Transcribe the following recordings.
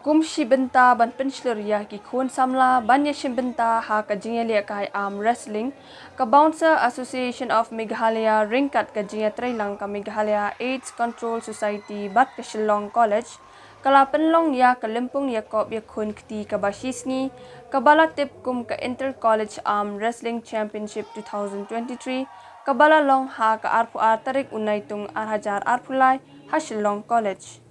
Kum shibenta ban penshleria ki khon samla banya shibenta ha ka jingelia kai arm wrestling ka Bouncer Association of Meghalaya ringkat ka jinga trailang ka Meghalaya AIDS Control Society bat ka Shillong College kala penlong ya ka lempung ya kop ya khon kti ka bashisni ka bala tip kum ka Inter College Arm Wrestling Championship 2023 ka bala long ha ka arpu ar tarik unaitung arhajar arpulai ha Shillong College.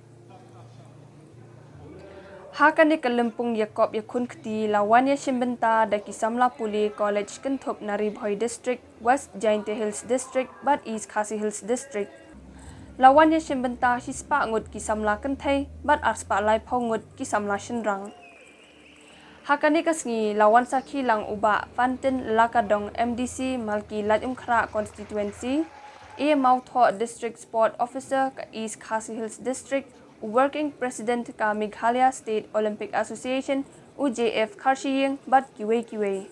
Hakani Kalimpung Yakob Yakun Kti lawannya Shimbenta da Kisamla Puli College Kentup Naribhoi District West Jainte Hills District Bat East Khasi Hills District. Lawannya Shimbenta Hispa Ngut Kisamla Kentai Bat Arspa Lai Pongut Kisamla Shinrang. Hakani Kasngi lawan Saki Lang Uba Fantin Lakadong MDC Malki Lajumkra Constituency E Mautho District Sport Officer ka East Khasi Hills District Working President ka Meghalaya State Olympic Association UJF Kharshiying bat kiwe.